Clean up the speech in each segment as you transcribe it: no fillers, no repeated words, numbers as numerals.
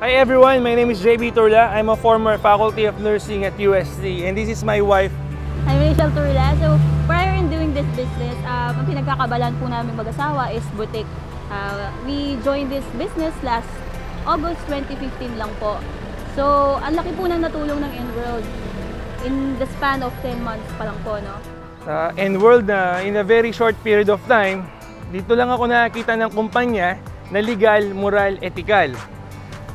Hi everyone, my name is JB Turla. I'm a former faculty of nursing at UST and this is my wife. I'm Rachel Turla. So prior in doing this business, ang pinagkakabalan po namin mag-asawa is boutique. We joined this business last August 2015 lang po. So ang laki po ng natulong ng Enworld in the span of 10 months pa lang po, no? Sa Enworld na in a very short period of time, dito lang ako nakakita ng kumpanya na legal, moral, ethical.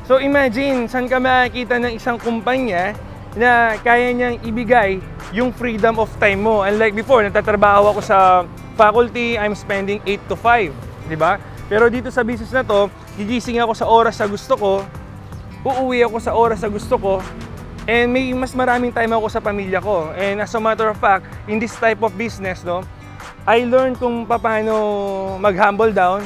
So imagine, saan ka makikita ng isang kumpanya na kaya niyang ibigay yung freedom of time mo. Unlike before, nagtatrabaho ako sa faculty, I'm spending 8 to 5, di ba? Pero dito sa business na to, gigising ako sa oras sa gusto ko, uuwi ako sa oras sa gusto ko, and may mas maraming time ako sa pamilya ko. And as a matter of fact, in this type of business, no, I learned kung paano mag-humble down.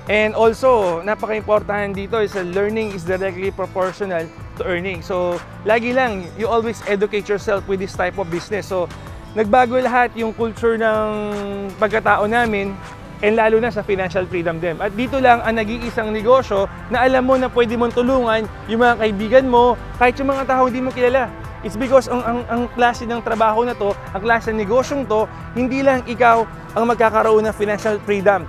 And also, napaka-importante dito is learning is directly proportional to earning. So, lagi lang, you always educate yourself with this type of business. So, nagbago lahat yung culture ng pagkatao namin and lalo na sa financial freedom din. At dito lang ang nag-iisang negosyo na alam mo na pwede mong tulungan yung mga kaibigan mo, kahit yung mga tao hindi mo kilala. It's because ang klase ng trabaho na to, ang klase ng negosyong to, hindi lang ikaw ang magkakaroon ng financial freedom.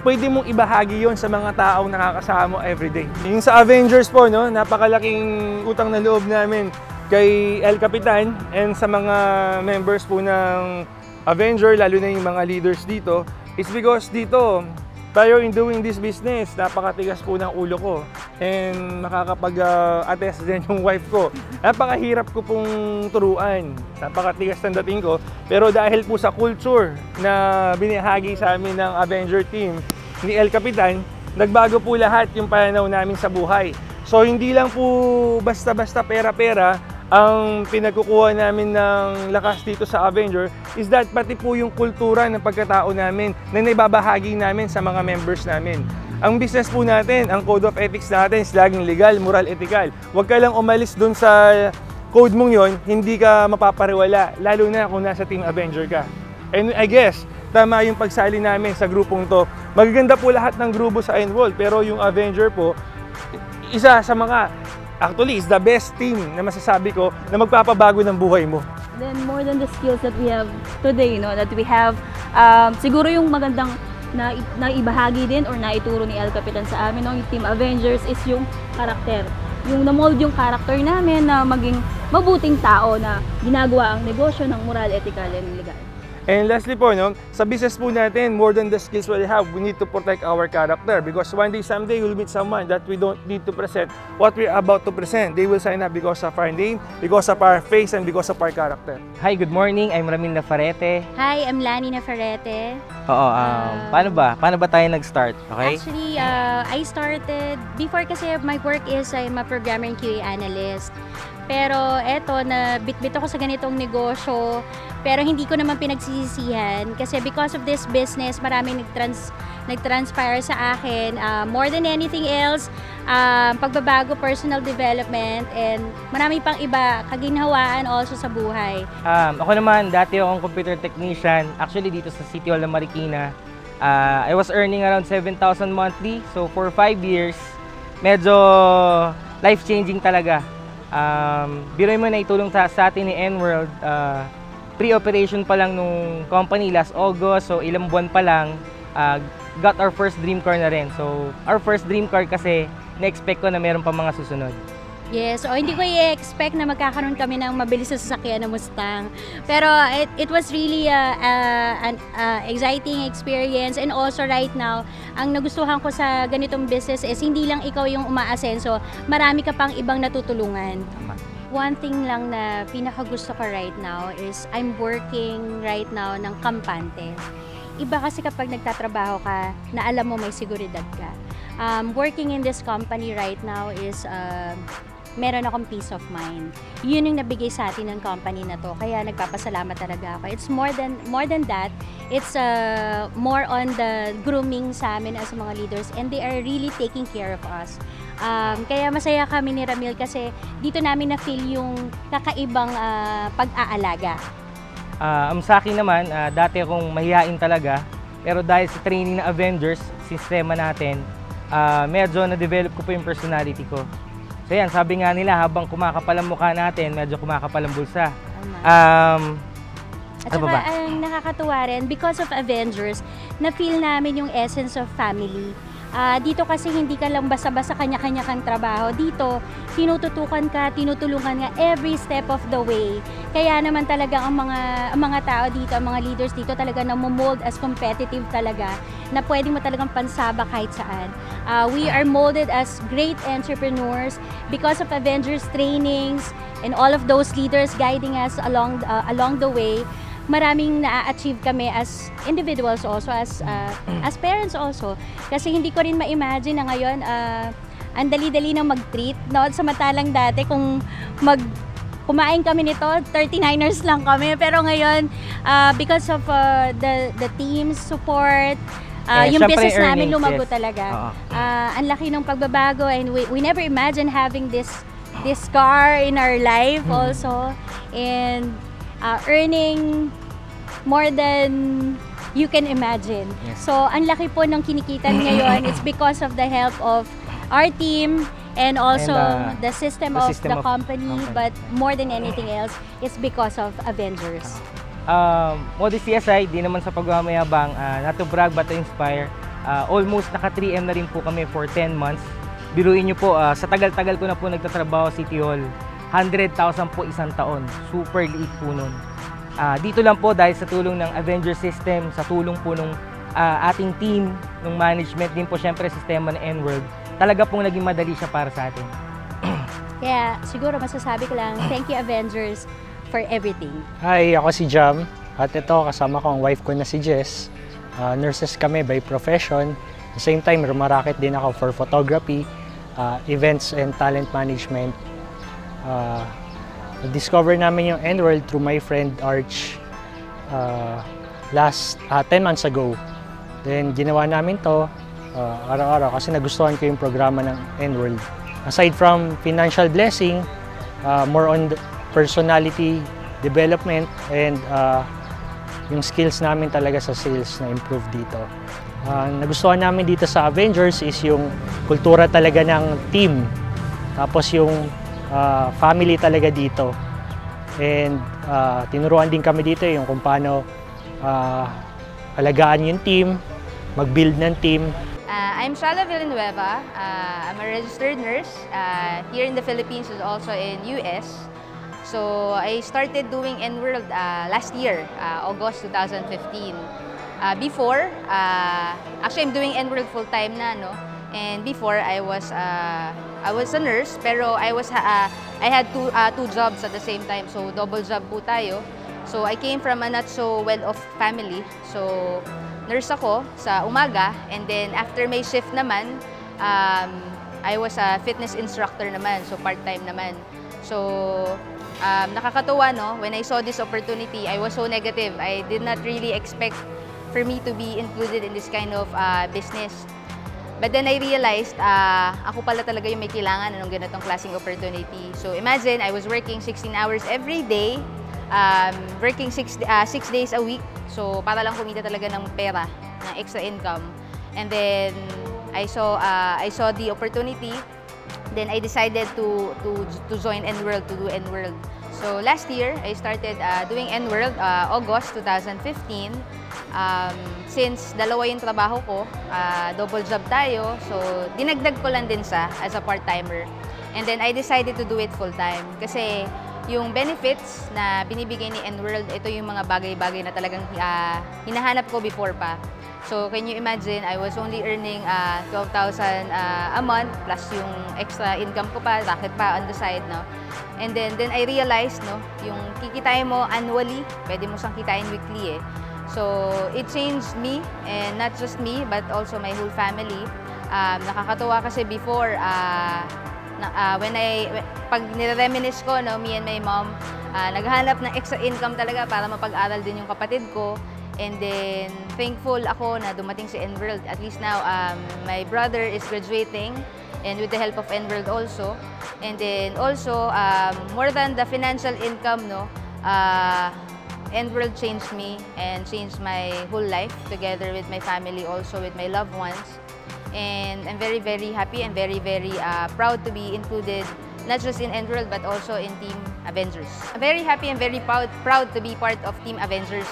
Pwede mong ibahagi yon sa mga taong nakakasama mo everyday. Yung sa Avengers po, no, napakalaking utang na loob namin kay El Capitan and sa mga members po ng Avenger, lalo na yung mga leaders dito, is because dito, prior in doing this business, napakatigas po ng ulo ko. And makakapag-attest din yung wife ko. Napakahirap ko pong turuan. Napakatigas ng dating ko. Pero dahil po sa culture na binahagi sa amin ng Avenger team ni El Capitan, nagbago po lahat yung pananaw namin sa buhay. So hindi lang po basta-basta pera-pera ang pinagkukuha namin ng lakas dito sa Avenger, is that pati po yung kultura ng pagkatao namin na naibabahagi namin sa mga members namin. Ang business po natin, ang code of ethics natin is laging legal, moral, ethical. Huwag ka lang umalis dun sa code mong yon, hindi ka mapapariwala, lalo na kung nasa Team Avenger ka. And I guess, tama yung pagsali namin sa grupong to. Magaganda po lahat ng grupo sa Enworld, pero yung Avenger po, isa sa mga, actually, is the best team na masasabi ko na magpapabago ng buhay mo. Then more than the skills that we have today, no, that we have, siguro yung magandang na ibahagi din or naituro ni El Capitan sa amin, no, yung Team Avengers, is yung karakter. Yung na-mold yung karakter namin na maging mabuting tao na ginagawa ang negosyo ng moral, ethical, and legal. And lastly po, no, sa business po natin, more than the skills we have, we need to protect our character because one day, someday, we'll meet someone that we don't need to present what we're about to present. They will sign up because of our name, because of our face, and because of our character. Hi, good morning. I'm Ramil Nafarete. Hi, I'm Lani Nafarete. Oo, paano ba tayo nag-start? Okay? Actually, I started, before kasi my work is I'm a programmer and QA analyst. Pero eto, bit ako sa ganitong negosyo, pero hindi ko naman pinagsisisihan kasi because of this business, maraming nag-transpire sa akin. More than anything else, pagbabago, personal development, and marami pang iba, kaginhawaan also sa buhay. Ako naman, dati akong computer technician, actually dito sa City Hall ng Marikina. I was earning around 7,000 monthly, so for 5 years, medyo life-changing talaga. Biroy mo na itulong sa atin ni Enworld, pre-operation pa lang nung company last August, so ilang buwan pa lang, got our first dream car na rin. So, our first dream car kasi, na-expect ko na meron pa mga susunod. Yes, so hindi ko i-expect na magkakaroon kami ng mabilis na sasakyan na Mustang. Pero it was really an exciting experience, and also right now, ang nagustuhan ko sa ganitong business is hindi lang ikaw yung umaasenso, marami ka pang ibang natutulungan. One thing lang na pinakagusto ko right now is I'm working right now ng kampante. Iba kasi kapag nagtatrabaho ka na alam mo may seguridad ka. Working in this company right now is meron akong peace of mind. Yun yung nabigay sa atin ng company na to. Kaya nagpapasalamat talaga ako. It's more than that. It's more on the grooming sa amin as mga leaders, and they are really taking care of us. Kaya masaya kami ni Ramil kasi dito namin na-feel yung kakaibang pag-aalaga. Sa akin naman, dati akong mahihain talaga, pero dahil sa training ng Avengers, sistema natin, medyo na-develop ko po yung personality ko. So yan, sabi nga nila, habang kumakapal ang mukha natin, medyo kumakapal ang bulsa. At Ano saka, ba? ang nakakatuwa rin, because of Avengers, na-feel namin yung essence of family. Dito kasi hindi ka lang basta-basta kanya-kanya kang trabaho. Dito, tinututukan ka, tinutulungan nga every step of the way. Kaya naman talaga ang mga tao dito, ang mga leaders dito talaga namomold as competitive talaga, na pwedeng mo talagang pansaba kahit saan. We are molded as great entrepreneurs because of Avengers trainings and all of those leaders guiding us along the way. Maraming na-achieve kami as individuals also, as parents also. Kasi hindi ko rin ma-imagine na ngayon, ang dali-dali na mag-treat, no? Samantalang dati kung kumain kami nito, 39ers lang kami. Pero ngayon, because of the team's support, yung syempre business namin earnings, lumago yes. talaga. Oo. Ang laki ng pagbabago, and we never imagine having this car in our life also. And earning more than you can imagine. Yes. So, ang laki po ng kinikitan ngayon. It's because of the help of our team and also And, the system the of system the of company. company. But more than anything else, it's because of Avengers. Modesty aside, di naman sa pagmamayabang, not to brag but to inspire. Almost naka 3M na rin po kami for 10 months. Biruin nyo po, sa tagal-tagal ko na po nagtatrabaho City Hall, 100,000 po isang taon. Super liit po nun. Dito lang po dahil sa tulong ng Avenger System, sa tulong po ng ating team, ng management, din po syempre sistema ng N-World, talaga pong naging madali siya para sa atin. Kaya siguro masasabi ko lang, thank you Avengers for everything. Hi, ako si Jam. At ito, kasama ko ang wife ko na si Jess. Nurses kami by profession. At the same time, rumaraket din ako for photography, events and talent management. Na-discover namin yung N-World through my friend Arch last 10 months ago. Then ginawa namin to araw-araw kasi nagustuhan ko yung programa ng N-World. Aside from financial blessing, more on the personality development and yung skills namin talaga sa sales na improve dito. Nagustuhan namin dito sa Avengers is yung kultura talaga ng team. Tapos yung family talaga dito. And tinuruan din kami dito yung kung paano alagaan yung team, mag-build ng team. I'm Shala Villanueva. I'm a registered nurse here in the Philippines and also in US. So I started doing N-World last year, August 2015. Before, actually I'm doing N-World full-time na, no? And before I was a nurse, pero I had two jobs at the same time, so double job po tayo. So I came from a not so well-off family. So nurse ako sa umaga, and then after may shift naman, I was a fitness instructor naman, so part-time naman. So nakakatuwa, no? When I saw this opportunity, I was so negative. I did not really expect for me to be included in this kind of business. But then I realized, ako pala talaga yung may kailangan ng ganitong klaseng opportunity. So imagine, I was working 16 hours every day, working 6 days a week. So para lang kumita talaga ng pera, ng extra income. And then I saw the opportunity. Then I decided to join N-World, to do N-World. So last year, I started doing N-World, August 2015. Since dalawa yung trabaho ko, double job tayo, so dinagdag ko lang din as a part-timer. And then I decided to do it full-time. Kasi yung benefits na binibigay ni N-World, ito yung mga bagay-bagay na talagang hinahanap ko before pa. So can you imagine, I was only earning 12,000 a month plus yung extra income ko pa, racket pa on the side, no? And then I realized, no, yung kikitain mo annually, pwede mo siyang kitain weekly eh. So it changed me, and not just me, but also my whole family. Nakakatuwa kasi before, pag nire-reminisce ko, no, me and my mom, naghahanap ng extra income talaga para mapag-aral din yung kapatid ko. And then, thankful ako na dumating si N-World. At least now, my brother is graduating, and with the help of N-World also. And then also, more than the financial income, no, N-World changed me and changed my whole life together with my family, also with my loved ones. And I'm very, very happy and very, very proud to be included not just in Enworld but also in Team Avengers. I'm very happy and very proud to be part of Team Avengers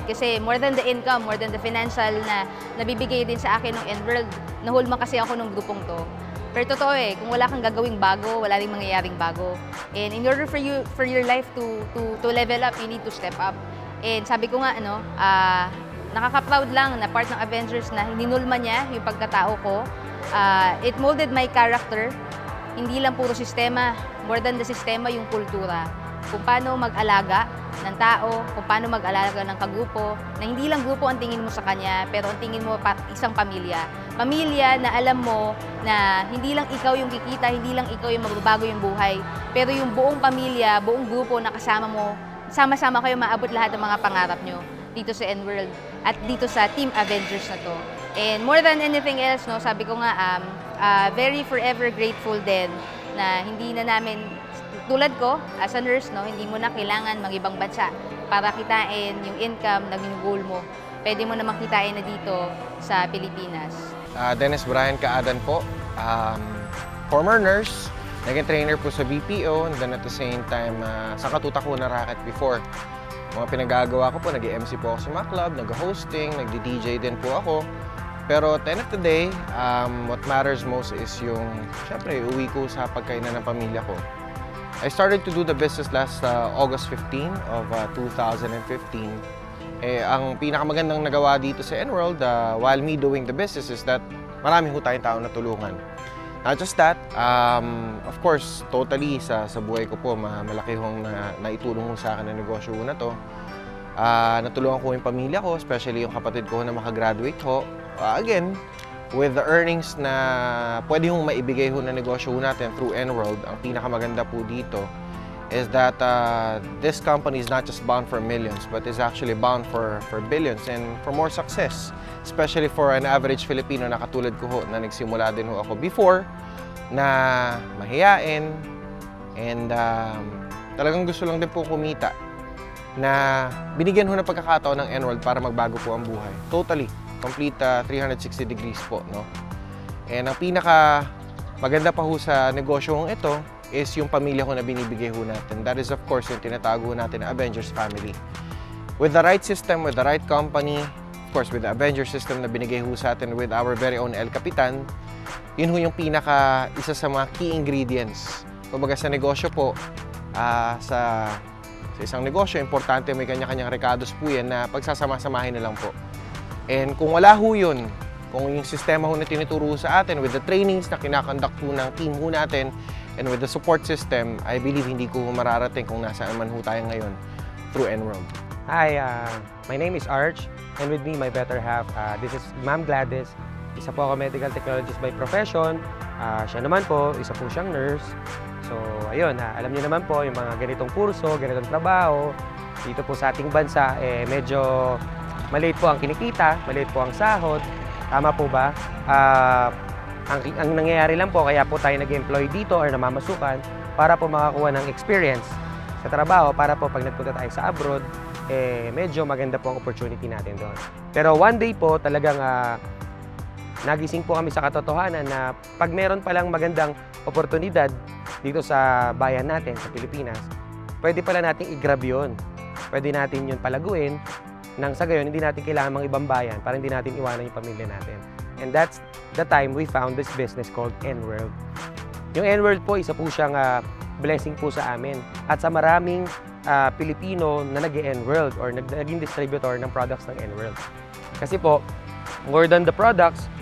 kasi more than the income, more than the financial na nabibigay din sa akin ng Enworld, nahulma kasi ako ng grupong to. Pero totoo kung wala kang gagawing bago, wala ring mangyayaring bago. And in order for your life to level up, you need to step up. And sabi ko nga, nakaka-proud lang na part ng Avengers na hinulma niya yung pagkatao ko. It molded my character. Hindi lang puro sistema, more than the sistema, yung kultura. Kung paano mag-alaga ng tao, kung paano mag-alaga ng kagrupo, na hindi lang grupo ang tingin mo sa kanya, pero ang tingin mo isang pamilya. Pamilya na alam mo na hindi lang ikaw yung kikita, hindi lang ikaw yung magbabago yung buhay, pero yung buong pamilya, buong grupo na kasama mo, sama-sama kayo maabot lahat ng mga pangarap nyo dito sa Enworld at dito sa Team Avengers na to. And more than anything else, sabi ko nga, very forever grateful din na hindi na namin, tulad ko, as a nurse, hindi mo na kailangan mag-ibang bansa para kitain yung income na ginugol mo. Pwede mo naman kitain na dito sa Pilipinas. Dennis Brian Kaadan po, former nurse, naging trainer po sa BPO, and then at the same time, sa katutak ko na racket before. Mga pinagagawa ko po, nag-MC po ako sa mga club, nag-hosting, nag-DJ din po ako. Pero at the end of the day, what matters most is yung, syempre, uwi ko sa pagkainan ng pamilya ko. I started to do the business last August 15 of 2015. Ang pinakamagandang nagawa dito sa Enworld, while me doing the business, is that marami ho tayong tao na tulungan. Not just that, of course, totally sa buhay ko po, malaki hong naitulong ho sa akin na negosyo na to. Natulungan ko yung pamilya ko, especially yung kapatid ko na makagraduate ho. Again, with the earnings na pwede hong maibigay ho na negosyo natin through Enworld, ang pinakamaganda po dito is that this company is not just bound for millions, but is actually bound for billions and for more success. Especially for an average Filipino na katulad ko ho, na nagsimula din ho ako before, na mahiyain, and talagang gusto lang din po kumita, na binigyan ho ng pagkakataon ng Enworld para magbago po ang buhay. Totally. Complete 360 degrees po, no? And ang pinaka maganda pa ho sa negosyong ito is yung pamilya ko na binibigay ho natin. That is of course yung tinatago natin na Avengers family. With the right system, with the right company, of course with the Avengers system na binigay ho sa atin with our very own El Capitan, yun ho yung isa sa mga key ingredients. Kumbaga sa negosyo po, sa isang negosyo, importante may kanya-kanyang rekados po yan na pagsasama-samahin na lang po. And kung wala ho yun, kung yung sistema ho na tinuturo sa atin with the trainings na kinakonduct po ng team ho natin and with the support system, I believe hindi ko mararating kung nasaan man ho tayo ngayon through Enworld. Hi, my name is Arch, and with me, my better half, this is Ma'am Gladys. Isa po ako medical technologist by profession. Siya naman po, isa po siyang nurse. So, ayun, alam niyo naman po, yung mga ganitong kurso, ganitong trabaho, dito po sa ating bansa, medyo maliit po ang kinikita, maliit po ang sahod. Tama po ba? Ang nangyayari lang po, kaya po tayo nag-employ dito or namamasukan para po makakuha ng experience sa trabaho, para po pag nagpunta tayo sa abroad, medyo maganda po ang opportunity natin doon. Pero one day po, talagang nagising po kami sa katotohanan na pag meron palang magandang oportunidad dito sa bayan natin, sa Pilipinas, pwede pala natin i-grab yun. Pwede natin yun palaguin, nang sa gayon, hindi natin kailangan mga ibang bayan para hindi natin iwanan yung pamilya natin. And that's the time we found this business called Enworld. Yung Enworld po, isa po siyang blessing po sa amin at sa maraming Pilipino na nag-Enworld or naging distributor ng products ng Enworld. Kasi po, more than the products,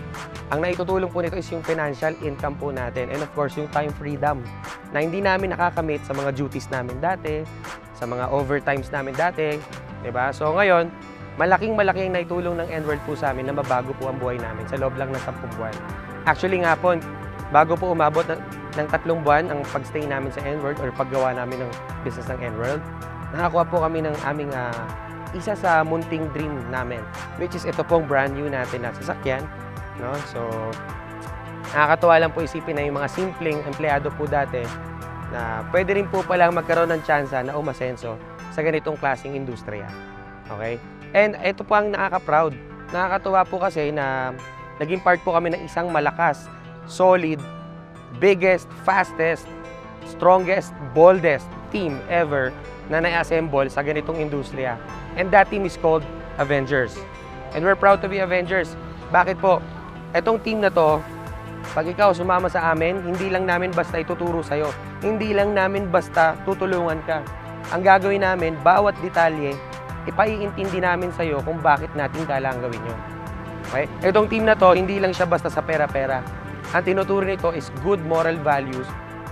ang naitutulong po nito is yung financial income po natin and of course yung time freedom na hindi namin nakakamit sa mga duties namin dati, sa mga overtimes namin dati, diba? So ngayon, malaking ang naitulong ng Enworld po sa amin na mabago po ang buhay namin sa loob lang ng 10 buwan. Actually nga po, bago po umabot ng 3 buwan ang pagstay namin sa Enworld or paggawa namin ng business ng Enworld, nakakuha po kami ng aming isa sa munting dream namin, which is ito pong brand new natin na sasakyan. No? So, nakakatuwa lang po isipin na yung mga simpleng empleyado po dati na pwede rin po palang magkaroon ng tsansa na umasenso sa ganitong klaseng industriya. Okay? And ito po ang nakaka-proud. Nakakatuwa po kasi na naging part po kami ng isang malakas, solid, biggest, fastest strongest, boldest team ever na na-assemble sa ganitong industriya. And that team is called Avengers. And we're proud to be Avengers. Bakit po? Etong team na to, pag ikaw sumama sa amin, hindi lang namin basta ituturo sa'yo. Hindi lang namin basta tutulungan ka. Ang gagawin namin, bawat detalye, ipaiintindi namin sa'yo kung bakit natin kailangan gawin yun. Okay? Etong team na to, hindi lang siya basta sa pera-pera. Ang tinuturo nito is good moral values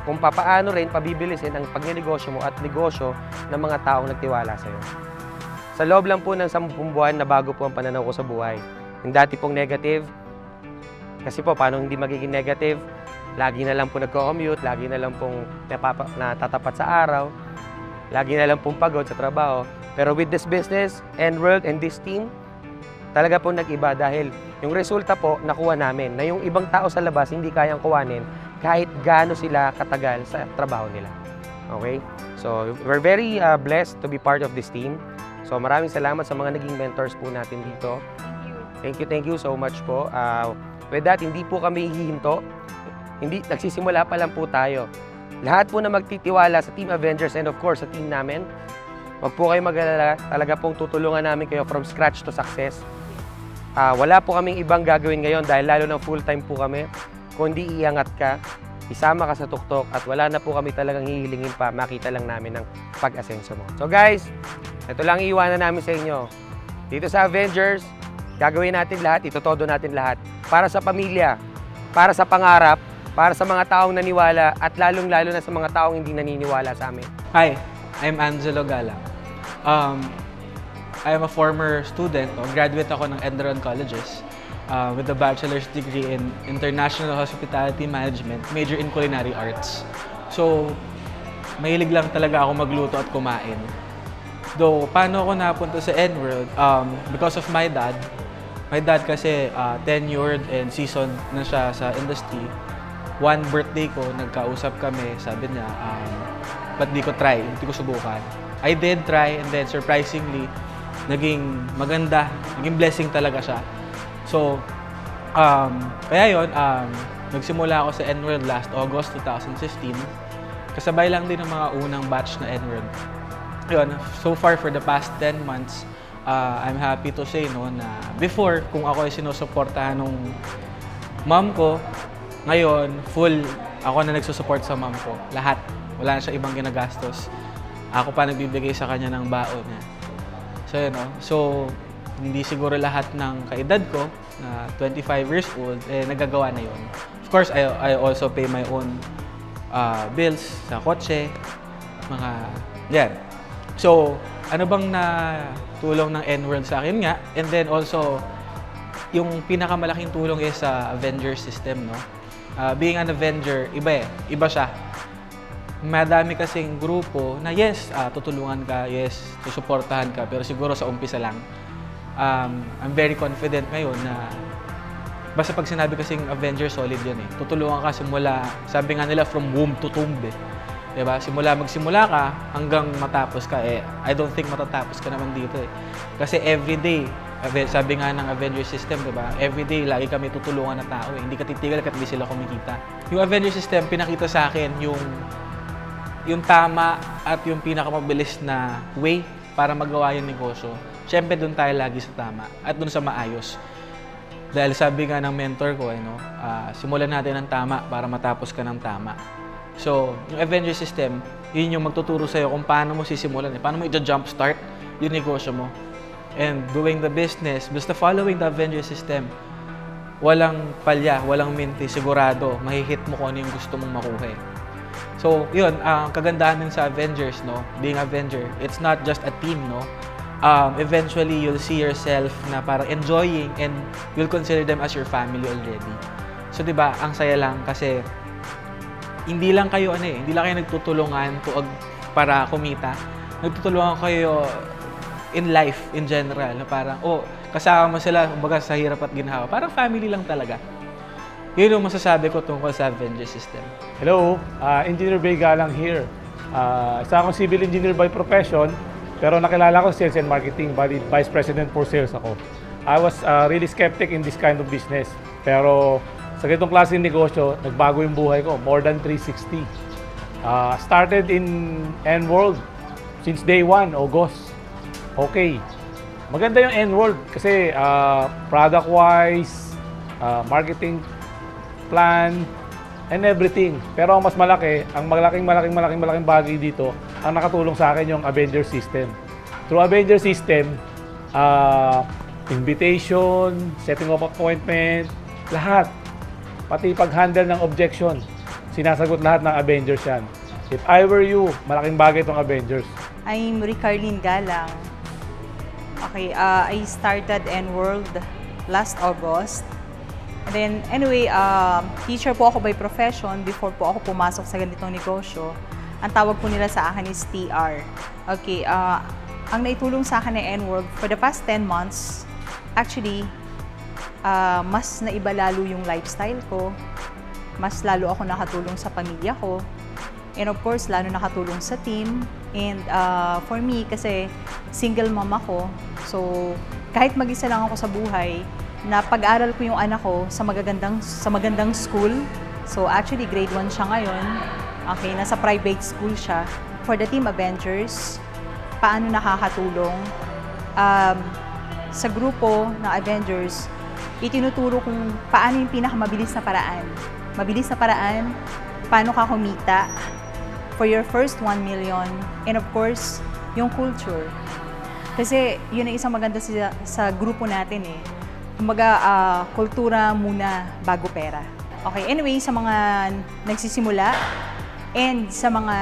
kung papaano rin pabibilisin ang pagnegosyo mo at negosyo ng mga taong nagtiwala sa'yo. Sa loob lang po ng 10 buwan na bago po ang pananaw ko sa buhay. Yung dati pong negative, kasi po paano hindi magiging negative, lagi na lang po nagko-commute, lagi na lang pong natatapat sa araw, lagi na lang pong pagod sa trabaho. Pero with this business, Enworld, and this team, talaga po nag-iba dahil yung resulta po nakuha namin na yung ibang tao sa labas hindi kayang kuhanin kahit gaano sila katagal sa trabaho nila. Okay? So, we're very blessed to be part of this team. So, maraming salamat sa mga naging mentors po natin dito. Thank you so much po. With that, hindi po kami hihinto. Nagsisimula pa lang po tayo. Lahat po na magtitiwala sa Team Avengers and of course sa team namin, wag po kayo mag-alala. Talaga pong tutulungan namin kayo from scratch to success. Wala po kaming ibang gagawin ngayon dahil lalo ng full-time po kami. Kung di iangat ka, isama ka sa tuktok at wala na po kami talagang hihilingin pa, makita lang namin ang pag-asenso mo. So guys, ito lang iiwanan namin sa inyo. Dito sa Avengers, gagawin natin lahat, itotodo natin lahat. Para sa pamilya, para sa pangarap, para sa mga taong naniwala at lalong-lalo na sa mga taong hindi naniniwala sa amin. Hi, I'm Angelo Gala. I am a former student, graduate ako ng Enderun Colleges with a bachelor's degree in International Hospitality Management, major in Culinary Arts. So, mahilig lang talaga ako magluto at kumain. Though, paano ako napunta sa Enworld? Because of my dad. My dad kasi tenured and seasoned na siya sa industry. One birthday ko, nagkausap kami, sabi niya, ba't di ko try, hindi ko subukan. I did try and then surprisingly, naging maganda, naging blessing talaga siya. So, kaya yun, nagsimula ako sa Enworld last August 2015. Kasabay lang din ng mga unang batch na Enworld. Yun, so far for the past 10 months, I'm happy to say no, na before, kung ako ay sinusuportahan ng mom ko, ngayon, full ako na nagsusupport sa mom ko. Lahat. Wala na siya ibang ginagastos. Ako pa nagbibigay sa kanya ng baon niya. So, yun, no? So, hindi siguro lahat ng kaedad ko, na 25 years old, nagagawa na yun. Of course, I also pay my own bills sa kotse, mga, yan. So, ano bang natulong ng Enworld sa akin nga? And then also, yung pinakamalaking tulong is sa Avenger system, no? Being an Avenger, iba siya. Madami kasing grupo na yes, tutulungan ka, yes, susuportahan ka, pero siguro sa umpisa lang. I'm very confident ngayon na basta pag sinabi kasing Avenger, solid yun eh. Tutulungan ka simula, sabi nga nila, from womb to tomb eh. Diba? Magsimula ka hanggang matapos ka eh. I don't think matatapos ka naman dito eh. Kasi everyday, sabi nga ng Avenger system, diba? Everyday, lagi kami tutulungan na tao eh. Hindi ka titigil kahit hindi sila kumikita. Yung Avenger system, pinakita sa akin yung tama at yung pinakamabilis na way para magawa yung negosyo. Siyempre, doon tayo lagi sa tama at doon sa maayos. Dahil sabi nga ng mentor ko, simulan natin ng tama para matapos ka ng tama. So, yung Avenger system, yun yung magtuturo sa'yo kung paano mo sisimulan, paano mo i-jump start yung negosyo mo. And doing the business, basta following the Avenger system, walang palya, walang minti, sigurado, mahihit mo kung ano yung gusto mong makuha. So, yun, ang kagandahan din sa Avengers, no? Being Avenger, it's not just a team, no? Eventually, you'll see yourself na parang enjoying and you'll consider them as your family already. So, diba, ang saya lang kasi hindi lang kayo hindi lang kayo nagtutulungan para kumita. Nagtutulungan kayo in life in general na parang kasama mo sila kumbaga sa hirap at ginhawa. Parang family lang talaga. Yun yung masasabi ko tungkol sa Avenger system. Hello, Engineer Vega lang here. Isa akong civil engineer by profession, pero nakilala ko sales and marketing, bali vice president for sales ako. I was really skeptic in this kind of business, pero sa ganitong klaseng negosyo, nagbago yung buhay ko, more than 360. Started in N-World since day 1, August. Okay. Maganda yung N-World kasi product-wise, marketing plan, and everything. Pero ang mas malaki, ang malaking bagay dito, ang nakatulong sa akin yung Avenger system. Through Avenger system, invitation, setting of appointment, lahat. Pati pag-handle ng objection, sinasagot lahat ng Avengers yan. If I were you, malaking bagay itong Avengers. I'm Ricarlyn Galang. Okay, I started N-World last August. And then, anyway, teacher po ako by profession before po ako pumasok sa ganitong negosyo. Ang tawag po nila sa akin is TR. Okay, ang naitulong sa akin ng N-World for the past 10 months, actually, mas naiba lalo yung lifestyle ko. Mas lalo ako nakatulong sa pamilya ko. And of course, lalo nakatulong sa team. And for me, kasi single mom ako, so kahit mag-isa lang ako sa buhay, na pag-aral ko yung anak ko sa magandang school. So actually, grade 1 siya ngayon. Okay, nasa private school siya. For the Team Avengers, paano nakakatulong? Sa grupo ng Avengers, itinuturo kung paano yung pinakamabilis na paraan. Mabilis na paraan, paano ka kumita for your first 1 million, and of course, yung culture. Kasi yun ang isang maganda sa grupo natin eh. Kumbaga, kultura muna bago pera. Okay, anyway, sa mga nagsisimula and sa mga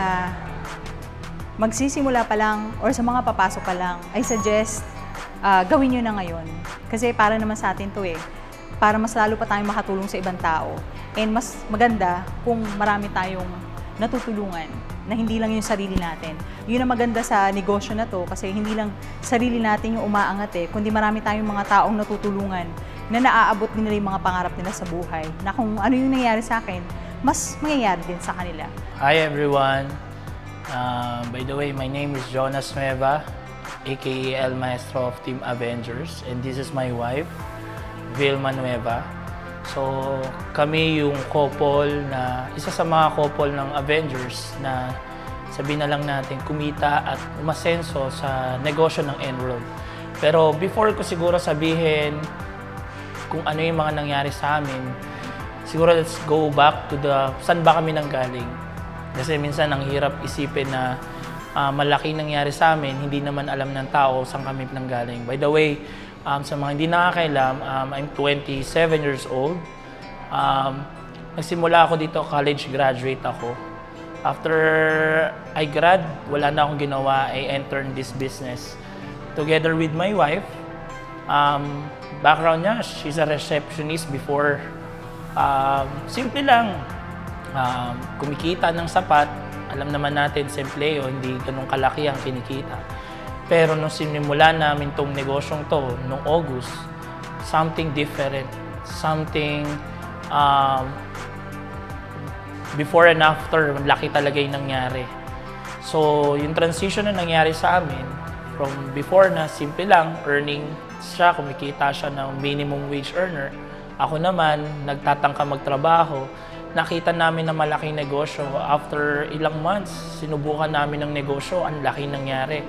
magsisimula pa lang or sa mga papasok pa lang, I suggest gawin nyo na ngayon. Kasi para naman sa atin to eh. Para mas lalo pa tayong makatulong sa ibang tao. And mas maganda kung marami tayong natutulungan na hindi lang yung sarili natin. Yun ang maganda sa negosyo na to kasi hindi lang sarili natin yung umaangat eh, kundi marami tayong mga taong natutulungan na naaabot din nila yung mga pangarap nila sa buhay. Na kung ano yung nangyayari sa akin, mas mangyayari din sa kanila. Hi everyone! By the way, my name is Jonas Nueva, aka El Maestro of Team Avengers, and this is my wife, Vilma Nueva. So, kami yung couple na, isa sa mga couple ng Avengers na sabihin na lang natin kumita at umasenso sa negosyo ng N-World. Pero before ko siguro sabihin kung ano yung mga nangyari sa amin, siguro let's go back to saan ba kami nanggaling. Kasi minsan ang hirap isipin na malaki nangyari sa amin, hindi naman alam ng tao saan kami nanggaling. By the way, sa mga hindi nakakailam, I'm 27 years old. Nagsimula ako dito, college graduate ako. After I grad, wala na akong ginawa, I entered this business. Together with my wife, background niya, she's a receptionist before. Simple lang, kumikita ng sapat. Alam naman natin sa empleyo, hindi ganun kalaki ang kinikita. Pero nung sinimula namin tong negosyong to, nung August, something different, something before and after, laki talaga yung nangyari. So, yung transition na nangyari sa amin, from before na simple lang, earning siya, kumikita siya ng minimum wage earner. Ako naman, nagtatangka magtrabaho. Nakita namin na malaking negosyo. After ilang months, sinubukan namin ng negosyo, ang laki nangyari.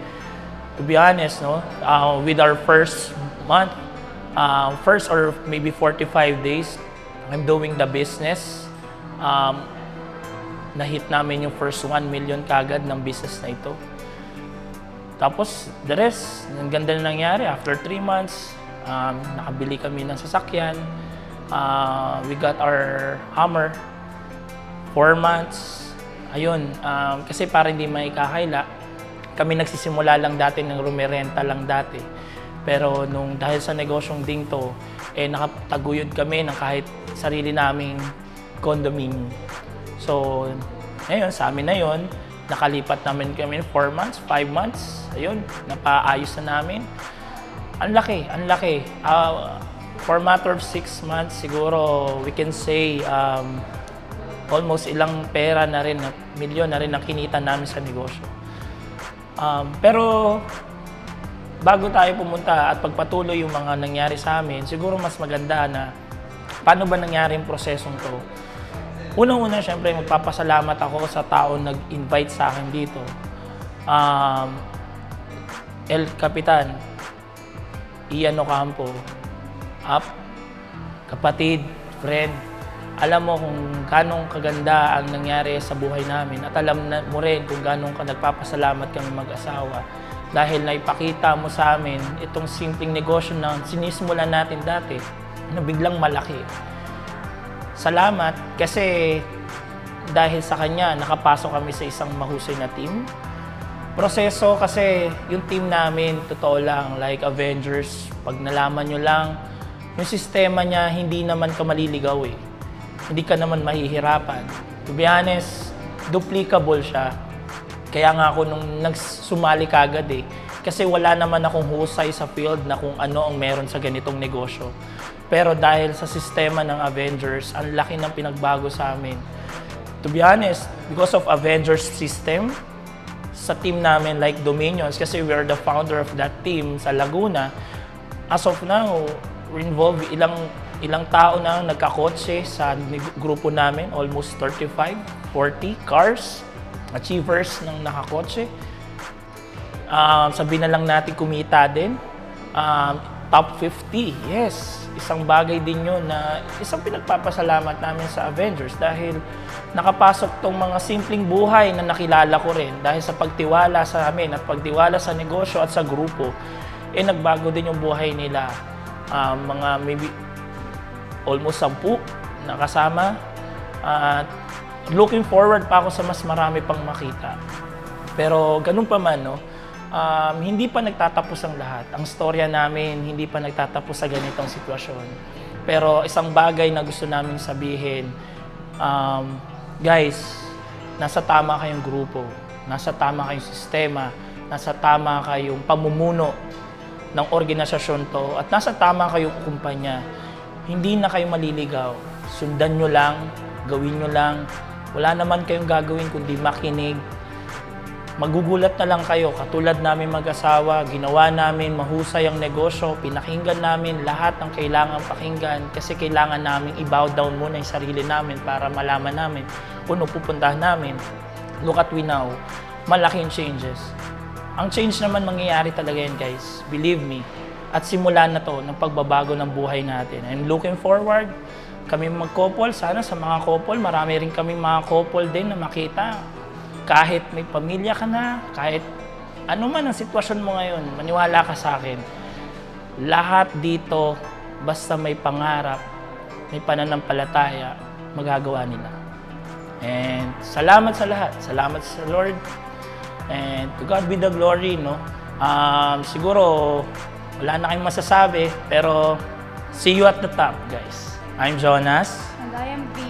To be honest, no, with our first month, first or maybe 45 days, I'm doing the business. Na-hit namin yung first 1 million kagad ng business na ito. Tapos, the rest, ang ganda na nangyari. After 3 months, nakabili kami ng sasakyan. We got our Hummer. 4 months. Ayun, kasi para hindi maikakaila, kami nagsisimula lang dati ng rumerenta lang dati. Pero dahil sa negosyong ding to, nakataguyod kami ng kahit sarili naming condominium. So, ngayon, sa amin na yun, nakalipat namin kami 4 months, 5 months. Ayun, napaayos na namin. Ang laki, ang laki. For a matter of 6 months, siguro we can say almost ilang pera na rin, milyon na rin ang kinita namin sa negosyo. Pero bago tayo pumunta at pagpatuloy yung mga nangyari sa amin, siguro mas maganda na paano ba nangyari yung prosesong to. Unang-una, syempre, magpapasalamat ako sa tao nag-invite sa akin dito. El Capitan, Ian Ocampo, kapatid, friend, alam mo kung ganong kaganda ang nangyari sa buhay namin at alam mo rin kung ganong ka nagpapasalamat kami mag-asawa dahil naipakita mo sa amin itong simpleng negosyo na sinisimulan natin dati na biglang malaki. Salamat kasi dahil sa kanya nakapasok kami sa isang mahusay na team. Proseso kasi yung team namin, totoo lang, like Avengers, pag nalaman nyo lang, yung sistema niya hindi naman ka maliligaw eh. Hindi ka naman mahihirapan. To be honest, duplicable siya. Kaya nga ako nung nagsumali kagad eh. Kasi wala naman akong husay sa field na kung ano ang meron sa ganitong negosyo. Pero dahil sa sistema ng Avengers, ang laki ng pinagbago sa amin. To be honest, because of Avengers system, sa team namin like Dominions, kasi we are the founder of that team sa Laguna, as of now, we're involved ilang tao na nagkakotse sa grupo namin, almost 35, 40 cars, achievers ng nakakotse. Sabihin na lang natin kumita din. Top 50, yes. Isang bagay din yun na isang pinagpapasalamat namin sa Avengers dahil nakapasok tong mga simpleng buhay na nakilala ko rin dahil sa pagtiwala sa amin at pagtiwala sa negosyo at sa grupo, nagbago din yung buhay nila. Mga maybe almost 10 na kasama. Looking forward pa ako sa mas marami pang makita. Pero ganun pa man, no? Hindi pa nagtatapos ang lahat. Ang storya namin hindi pa nagtatapos sa ganitong sitwasyon. Pero isang bagay na gusto namin sabihin, guys, nasa tama kayong grupo, nasa tama kayong sistema, nasa tama kayong pamumuno ng organisasyon to, at nasa tama kayong kumpanya. Hindi na kayo maliligaw. Sundan nyo lang, gawin nyo lang. Wala naman kayong gagawin kundi makinig. Magugulat na lang kayo, katulad namin mag-asawa, ginawa namin mahusay ang negosyo, pinakinggan namin lahat ng kailangan pakinggan kasi kailangan namin i-bow down muna yung sarili namin para malaman namin kung pupuntahan namin. Look at we now, malaking changes. Ang change naman mangyayari talaga yan, guys, believe me. At simula na to ng pagbabago ng buhay natin. I'm looking forward, kami mag-couple, sana sa mga couple, marami rin kami mga couple din na makita. Kahit may pamilya ka na, kahit ano man ang sitwasyon mo ngayon, maniwala ka sa akin. Lahat dito, basta may pangarap, may pananampalataya, magagawa nila. And salamat sa lahat. Salamat sa Lord. And to God be the glory, no? Siguro, wala na kayong masasabi, pero see you at the top, guys. I'm Jonas. And I am V.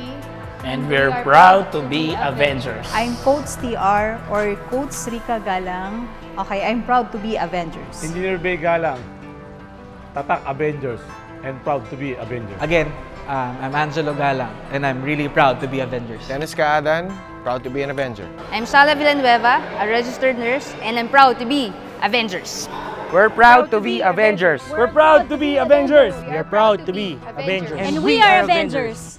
And we're proud to be Avengers. I'm Coach TR or Coach Rika Galang. Okay, I'm proud to be Avengers. Engineer Bay Galang, Tatak Avengers, and proud to be Avengers. Again, I'm Angelo Galang, and I'm really proud to be Avengers. Dennis Kaadan, proud to be an Avenger. I'm Sala Villanueva, a registered nurse, and I'm proud to be Avengers. We're proud to be Avengers. We're proud to be Avengers. We are proud to be Avengers. And we are Avengers.